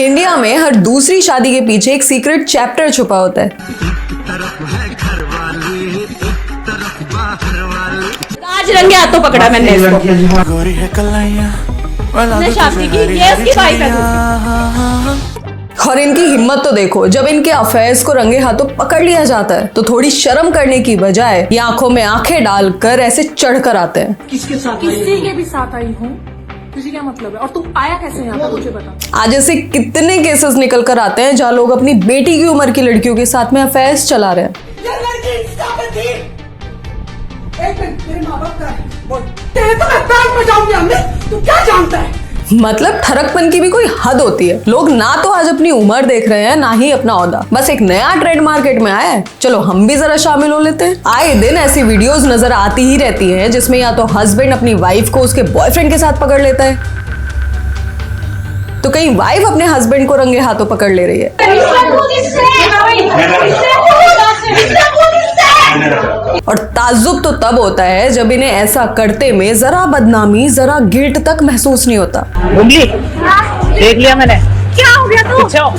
India में हर दूसरी शादी के पीछे एक सीक्रेट चैप्टर छुपा होता है। आज रंगे हाथों पकड़ा मैंने इसको। शादी की ये उसकी वाइफ है। और इनकी हिम्मत तो देखो, जब इनके अफेयर्स को रंगे हाथों पकड़ लिया जाता है तो थोड़ी शर्म करने की बजाय ये आंखों में आंखें डालकर ऐसे चढ़ कर आते हैं। किसके साथ? किसी के भी साथ आई हूँ। तुझे क्या मतलब है? और तू आया कैसे यहाँ पर, मुझे बता। आज ऐसे कितने केसेस निकल कर आते हैं जहाँ लोग अपनी बेटी की उम्र की लड़कियों के साथ में अफेयर्स चला रहे हैं। तेरे माँ बाप का है। बोल। तेरे तो मैं बैंक में जाऊंगी अम्मी। तू क्या जानता है? मतलब ठरकपन की भी कोई हद होती है। लोग ना तो आज अपनी उम्र देख रहे हैं, ना ही अपना ओहदा। बस एक नया ट्रेंड मार्केट में आया है, चलो हम भी जरा शामिल हो लेते हैं। आए दिन ऐसी वीडियोस नजर आती ही रहती हैं जिसमें या तो हस्बैंड अपनी वाइफ को उसके बॉयफ्रेंड के साथ पकड़ लेता है, तो कहीं वाइफ अपने हस्बैंड को रंगे हाथों पकड़ ले रही है। और ताज्जुब तो तब होता है जब इन्हें ऐसा करते में जरा बदनामी, जरा गिल्ट तक महसूस नहीं होता। देख लिया मैंने। क्या हो गया तो?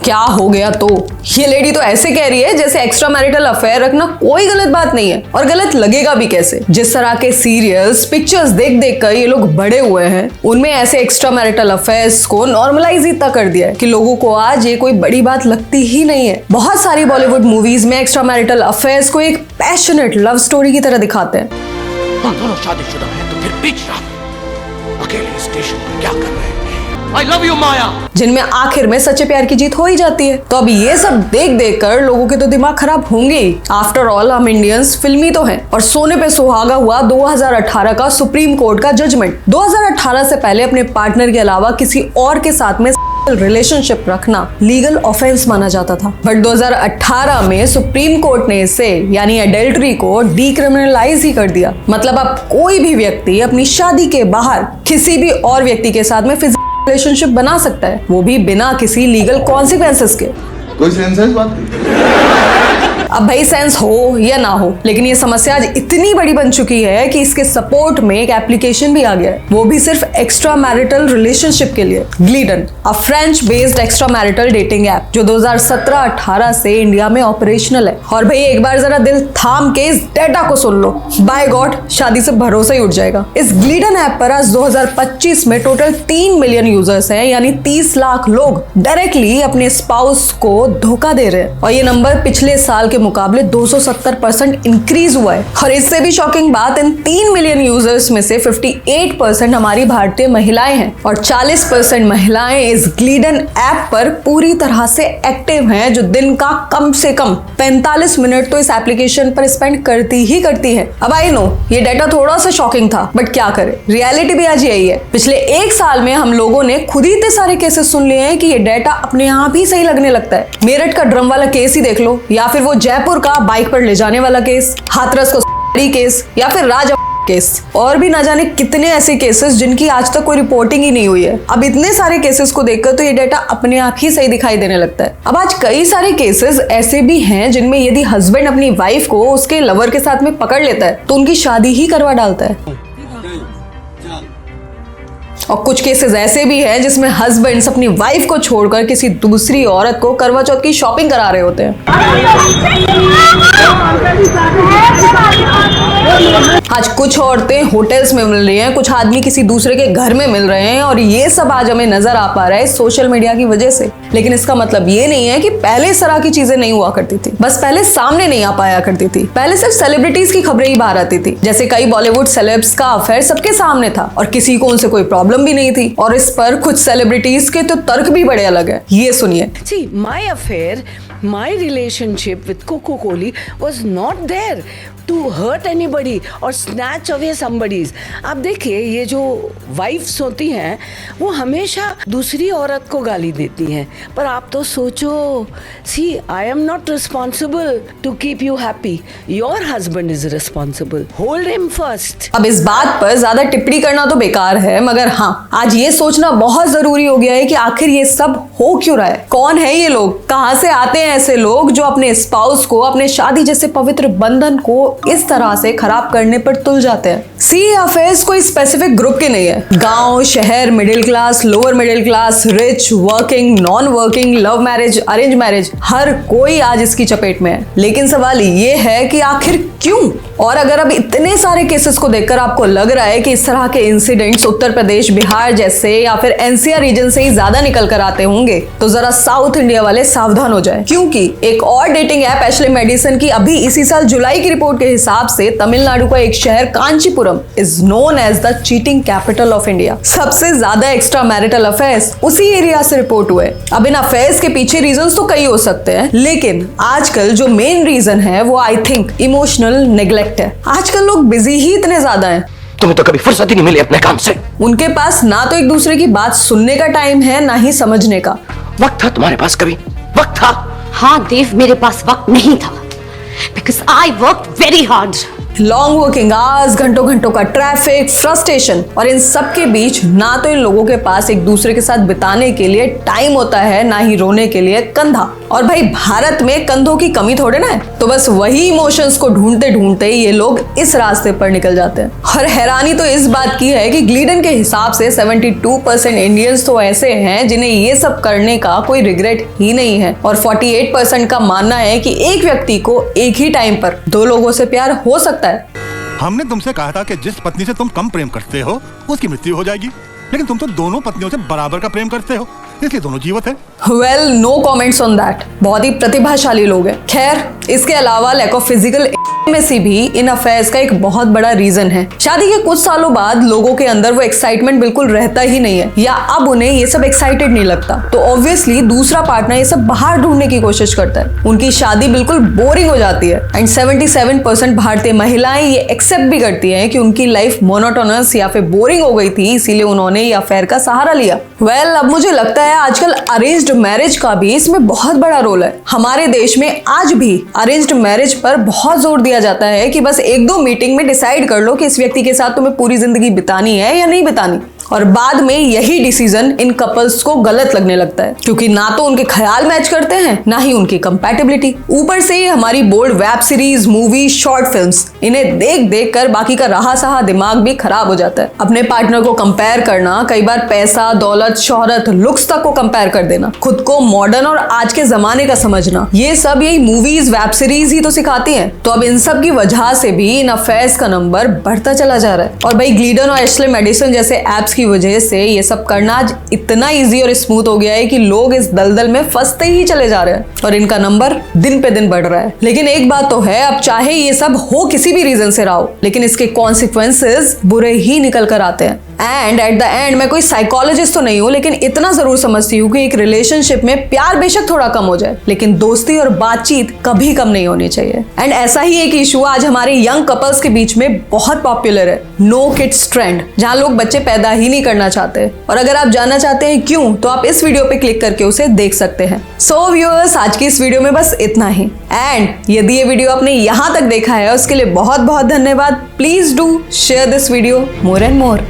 क्या हो गया तो? ये लेडी तो ऐसे कह रही है जैसे एक्स्ट्रा मैरिटल अफेयर रखना कोई गलत बात नहीं है, और गलत लगेगा भी कैसे। जिस तरह के सीरियल्स, पिक्चर्स देख देख कर ये लोग बड़े हुए हैं, उनमें ऐसे एक्स्ट्रा मैरिटल अफेयर्स को नॉर्मलाइज इतना कर दिया है कि लोगों को आज ये कोई बड़ी बात लगती ही नहीं है। बहुत सारी बॉलीवुड मूवीज में एक्स्ट्रा मैरिटल अफेयर्स को एक पैशनेट लव स्टोरी की तरह दिखाते हैं। हम दोनों शादीशुदा हैं तो फिर बीच रात अकेले स्टेशन पर क्या कर रहे हैं? I love you, माया। जिनमें आखिर में सच्चे प्यार की जीत हो ही जाती है। तो अब ये सब देख देख कर लोगों के तो दिमाग खराब होंगे ही। आफ्टर ऑल हम इंडियंस फिल्मी तो हैं, और सोने पे सुहागा हुआ 2018 का सुप्रीम कोर्ट का जजमेंट। 2018 से पहले अपने पार्टनर के अलावा किसी और के साथ में रिलेशनशिप रखना लीगल ऑफेंस माना जाता था, बट 2018 में सुप्रीम कोर्ट ने इसे यानी एडल्ट्री को डीक्रिमिनलाइज ही कर दिया। मतलब अब कोई भी व्यक्ति अपनी शादी के बाहर किसी भी और व्यक्ति के साथ में फिजिकल रिलेशनशिप बना सकता है, वो भी बिना किसी लीगल कॉन्सिक्वेंसेस के। कोई सेंस है इस बात की? अब भाई सेंस हो या ना हो, लेकिन ये समस्या आज इतनी बड़ी बन चुकी है कि इसके सपोर्ट में एक एप्लीकेशन भी आ गया है, वो भी सिर्फ एक्स्ट्रा मैरिटल रिलेशनशिप के लिए। Gleeden, a French based extra marital dating app, जो 2017-18 से इंडिया में ऑपरेशनल है। और भाई एक बार जरा दिल थाम के इस डेटा को सुन लो, बाय गॉड शादी से भरोसा ही उठ जाएगा। इस ग्लीडन ऐप पर आज 2025 में टोटल 3 मिलियन यूजर्स हैं, यानी 30 लाख लोग डायरेक्टली अपने स्पाउस को धोखा दे रहे हैं। और ये नंबर पिछले साल के मुकाबले 270% इंक्रीज हुआ है। और इससे भी शॉकिंग बात, इन 3 मिलियन यूजर्स में से 58% हमारी भारतीय महिलाएं हैं, और 40% महिलाएं इस ग्लीडन ऐप पर पूरी तरह से एक्टिव हैं, जो दिन का कम से कम 45 मिनट तो इस एप्लीकेशन पर स्पेंड करती ही करती है। अब आई नो ये डाटा थोड़ा सा शॉकिंग था, बट क्या करें, रियलिटी भी आज यही है। पिछले 1 साल में हम लोगों ने खुद ही इतने सारे केसेस सुन लिए हैं कि ये डाटा अपने आप ही सही लगने लगता है। मेरठ का ड्रम वाला केस ही देख लो, या फिर वो जयपुर का बाइक पर ले जाने वाला केस, हाथरस का केस, या फिर राज केस, और भी ना जाने कितने ऐसे केसेस जिनकी आज तक कोई रिपोर्टिंग ही नहीं हुई है। अब इतने सारे केसेस को देखकर तो ये डाटा अपने आप ही सही दिखाई देने लगता है। अब आज कई सारे केसेस ऐसे भी हैं जिनमें यदि हस्बैंड अपनी वाइफ को उसके लवर के साथ में पकड़ लेता है तो उनकी शादी ही करवा डालता है। और कुछ केसेस ऐसे भी हैं जिसमें हस्बैंड्स अपनी वाइफ को छोड़कर किसी दूसरी औरत को करवा चौथ की शॉपिंग करा रहे होते हैं। आज कुछ औरतें होटल्स में मिल रही हैं, कुछ आदमी किसी दूसरे के घर में मिल रहे हैं, और ये सब आज हमें नजर आ पा रहा है सोशल मीडिया की वजह से। लेकिन इसका मतलब ये नहीं है कि पहले इस तरह की चीजें नहीं हुआ करती थी, बस पहले सामने नहीं आ पाया करती थी। पहले सिर्फ सेलिब्रिटीज की खबरें ही बाहर आती थी, जैसे कई बॉलीवुड सेलेब्स का अफेयर सबके सामने था और किसी को उनसे कोई प्रॉब्लम भी नहीं थी। और इस पर कुछ सेलिब्रिटीज के तो तर्क भी बड़े अलग है, ये सुनिए। See, my affair, my relationship with Coco Kohli was not there to hurt anybody or snatch away somebody's। आप देखिए ये जो वाइफ्स होती हैं वो हमेशा दूसरी औरत को गाली देती हैं, पर आप तो सोचो, see, I am not responsible to keep you happy, your husband is responsible, hold him first। अब इस बात पर ज्यादा टिप्पणी करना तो बेकार है, मगर हाँ आज ये सोचना बहुत जरूरी हो गया है कि आखिर ये सब हो क्यों रहा है। कौन है ये लोग, कहाँ से आते हैं ऐसे लोग जो अपने स्पाउस को, अपने शादी जैसे पवित्र बंधन को इस तरह से खराब करने पर तुल जाते हैं। सी अफेयर्स कोई स्पेसिफिक ग्रुप के नहीं है। गांव, शहर, middle class, lower middle class, rich, working, non working, love marriage, arrange marriage, हर कोई आज इसकी चपेट में है। लेकिन सवाल ये है कि आखिर क्यों? और अगर अब इतने सारे केसेस को देखकर आपको लग रहा है कि इस तरह के इंसिडेंट्स उत्तर प्रदेश, बिहार जैसे या फिर एनसीआर रीजन से ही ज्यादा निकल कर आते होंगे, तो जरा साउथ इंडिया वाले सावधान हो जाएं, क्योंकि एक और डेटिंग ऐप एशले मेडिसन की अभी इसी साल जुलाई की रिपोर्ट के हिसाब से तमिलनाडु का एक शहर Kanchipuram is known as the cheating capital of India. सबसे ज्यादा एक्स्ट्रा मैरिटल अफेयर्स उसी एरिया से रिपोर्ट हुए। अब इन अफेयर्स के पीछे रीजंस तो कई हो सकते हैं, लेकिन आजकल जो मेन रीजन है वो आई थिंक इमोशनल नेग्लेक्ट है। आजकल लोग बिजी ही इतने ज्यादा हैं। तुम्हें तो कभी फुर्सत ही नहीं मिली अपने काम से। उनके पास ना तो एक दूसरे की बात सुनने का टाइम है, ना ही समझने का। वक्त था तुम्हारे पास? कभी वक्त था? हाँ देव, मेरे पास वक्त नहीं था, because I work very hard. Long working hours, घंटों घंटों का ट्रैफिक, फ्रस्ट्रेशन, और इन सब के बीच ना तो इन लोगों के पास एक दूसरे के साथ बिताने के लिए टाइम होता है, ना ही रोने के लिए कंधा। और भाई भारत में कंधों की कमी थोड़े ना है, तो बस वही इमोशंस को ढूंढते ढूंढते ये लोग इस रास्ते पर निकल जाते हैं। और हैरानी तो इस बात की है कि ग्लीडन के हिसाब से 72% इंडियंस तो ऐसे हैं जिन्हें ये सब करने का कोई रिग्रेट ही नहीं है, और 48% का मानना है कि एक व्यक्ति को एक ही टाइम पर दो लोगों से प्यार हो सकता है। हमने तुमसे कहा था कि जिस पत्नी से तुम कम प्रेम करते हो उसकी मृत्यु हो जाएगी, लेकिन तुम तो दोनों पत्नियों से बराबर का प्रेम करते हो, इसलिए दोनों जीवित है। Well, no comments on that. बहुत ही प्रतिभाशाली लोग हैं। खैर, इसके अलावा लैक ऑफ फिजिकल इंटीमेसी भी इन अफेयर्स का एक बहुत बड़ा रीजन है। शादी के कुछ सालों बाद लोगों के अंदर वो एक्साइटमेंट बिल्कुल रहता ही नहीं है, या अब उन्हें ये सब एक्साइटेड नहीं लगता, तो ऑब्वियसली दूसरा पार्टनर ये सब बाहर ढूंढने की कोशिश करता है। उनकी शादी बिल्कुल बोरिंग हो जाती है। एंड 77% भारतीय महिलाएं ये एक्सेप्ट भी करती हैं कि उनकी लाइफ मोनोटोनस या फिर बोरिंग हो गई थी, इसीलिए उन्होंने ये अफेयर का सहारा लिया। वेल, अब मुझे लगता है आजकल अरेंज्ड मैरिज का भी इसमें बहुत बड़ा रोल है। हमारे देश में आज भी अरेंज्ड मैरिज पर बहुत जोर दिया जाता है कि बस 1-2 मीटिंग में डिसाइड कर लो कि इस व्यक्ति के साथ तुम्हें पूरी जिंदगी बितानी है या नहीं बितानी, और बाद में यही डिसीजन इन कपल्स को गलत लगने लगता है, क्योंकि ना तो उनके ख्याल मैच करते हैं, ना ही उनकी कंपैटिबिलिटी। ऊपर से हमारी bold web series, movie, short films, इन्हें देख देख कर बाकी का रहा सहा दिमाग भी खराब हो जाता है। अपने पार्टनर को कंपेयर करना, कई बार पैसा, दौलत, शोहरत, लुक्स तक को कंपेयर कर देना, खुद को मॉडर्न और आज के जमाने का समझना, ये सब यही मूवीज, वेब सीरीज ही तो सिखाती हैं। तो अब इन सब की वजह से भी इन अफेयर्स का नंबर बढ़ता चला जा रहा है। और भाई ग्लीडन और एशले मेडिसन जैसे एप्स की वजह से ये सब करना आज इतना इजी और स्मूथ हो गया है कि लोग इस दलदल में फंसते ही चले जा रहे हैं, और इनका नंबर दिन पे दिन बढ़ रहा है। लेकिन एक बात तो है, अब चाहे ये सब हो किसी भी रीजन से रहा हो, लेकिन इसके कॉन्सिक्वेंसेस बुरे ही निकल कर आते हैं। एंड एट द एंड, मैं कोई साइकोलॉजिस्ट तो नहीं हूं, लेकिन इतना जरूर समझती हूँ कि एक रिलेशनशिप में प्यार बेशक थोड़ा कम हो जाए, लेकिन दोस्ती और बातचीत कभी कम नहीं होनी चाहिए। एंड ऐसा ही एक इशू आज हमारे यंग कपल्स के बीच में बहुत पॉपुलर है, नो किड्स ट्रेंड, जहां लोग बच्चे पैदा ही नहीं करना चाहते। और अगर आप जानना चाहते हैं क्यों, तो आप इस वीडियो पे क्लिक करके उसे देख सकते हैं। सो व्यूअर्स, आज की इस वीडियो में बस इतना ही। एंड यदि ये वीडियो आपने यहां तक देखा है उसके लिए बहुत बहुत धन्यवाद। Please do share this video more and more.